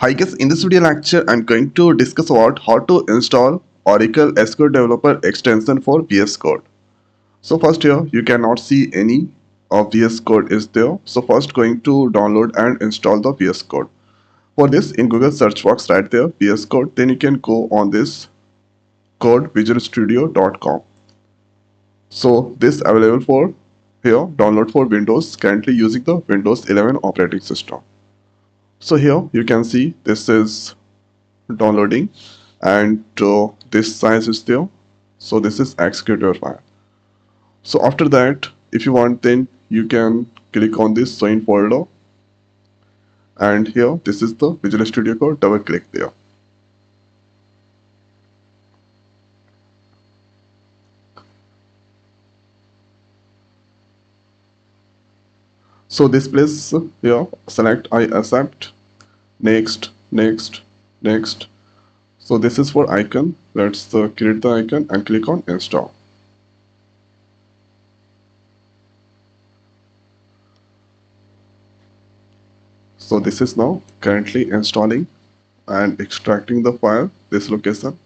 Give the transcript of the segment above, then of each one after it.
Hi guys, in this video lecture, I'm going to discuss about how to install Oracle SQL Developer extension for VS Code. So first here, you cannot see any of VS Code is there. So first going to download and install the VS Code. For this, in Google search box right there, VS Code, then you can go on this code visualstudio.com. So this available for here, download for Windows, currently using the Windows 11 operating system. So here you can see this is downloading and this size is there, so this is executor file. So after that, if you want, then you can click on this join folder, and here this is the Visual Studio Code. Double click there. So this place here, select I accept, next, next, next. So this is for icon. Let's create the icon and click on install. So this is now currently installing and extracting the file, this location.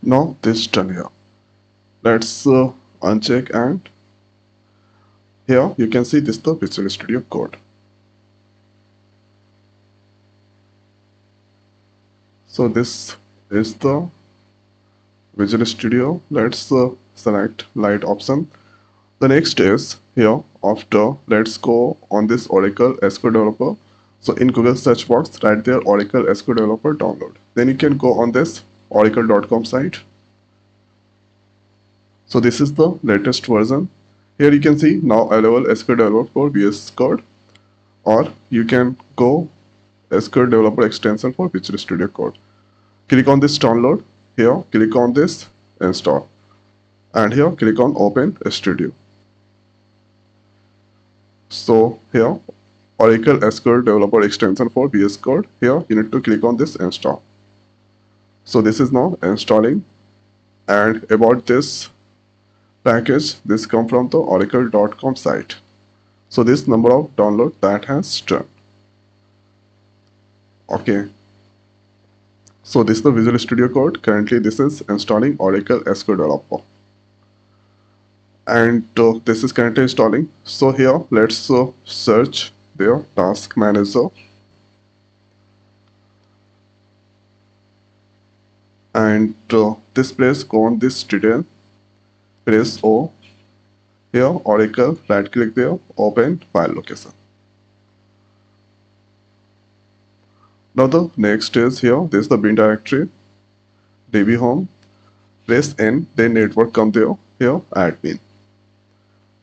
Now this done here. Let's uncheck, and here you can see this the Visual Studio Code. So this is the Visual Studio. Let's select light option. The next is here, after let's go on this Oracle SQL Developer. So in Google search box right there, Oracle SQL Developer download. Then you can go on this oracle.com site. So this is the latest version. Here you can see now available SQL Developer for VS Code, or you can go SQL Developer extension for Visual Studio Code. Click on this download. Here click on this install, and here click on Open Studio. So here Oracle SQL Developer extension for VS Code. Here you need to click on this install. So this is now installing, and about this package, this come from the oracle.com site. So this number of download that has done. Okay. So this is the Visual Studio Code. Currently this is installing Oracle SQL Developer. And this is currently installing. So here let's search their task manager. And this place, go on this detail, press O. Here Oracle, right click there, open file location. Now the next is here, this is the bin directory, db home, press N, then network come there, here admin.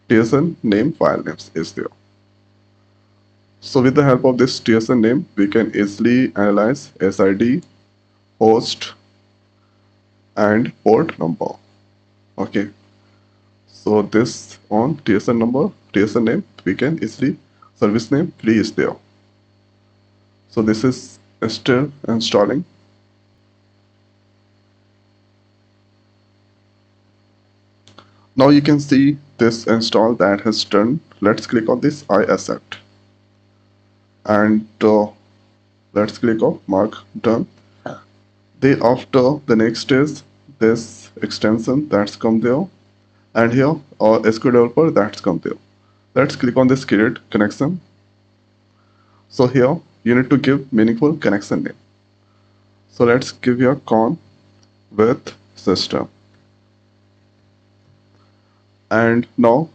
TSN name, file names is there. So with the help of this TSN name, we can easily analyze SID, host, and port number. Okay. So this on TSN number, TSN name, we can easily, service name free is there. So this is still installing. Now you can see this install that has done. Let's click on this I accept, and let's click on mark done. Then after, the next is this extension that's come there, and here our SQL Developer that's come there. Let's click on this create connection. So here you need to give meaningful connection name. So let's give your con with system. And now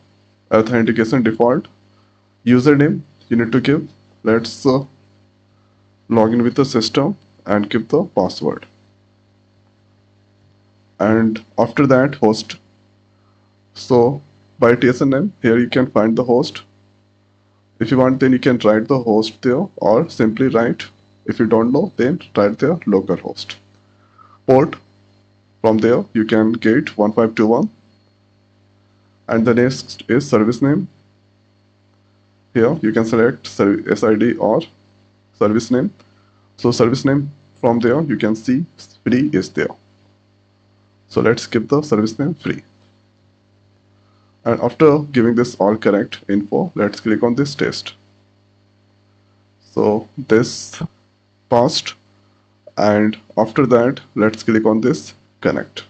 authentication default username you need to give. Let's log in with the system and give the password. And after that, host. So by TSN name, here you can find the host. If you want, then you can write the host there, or simply write, if you don't know, then write there localhost. Port, from there you can get 1521. And the next is service name. Here you can select SID or service name. So service name, from there you can see free is there. So let's give the service name free. And after giving this all correct info, let's click on this test. So this passed, and after that, let's click on this connect.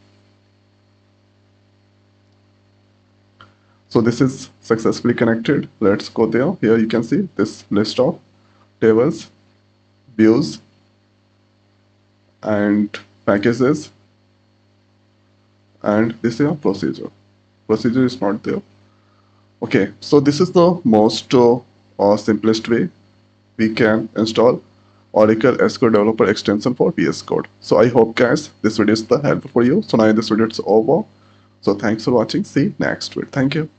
So this is successfully connected. Let's go there. Here you can see this list of tables, views, and packages, and this is a procedure. Procedure is not there. Okay, so this is the most or simplest way we can install Oracle SQL Developer extension for VSCode. So I hope guys this video is the helpful for you. So now this video is over. So thanks for watching. See you next week. Thank you.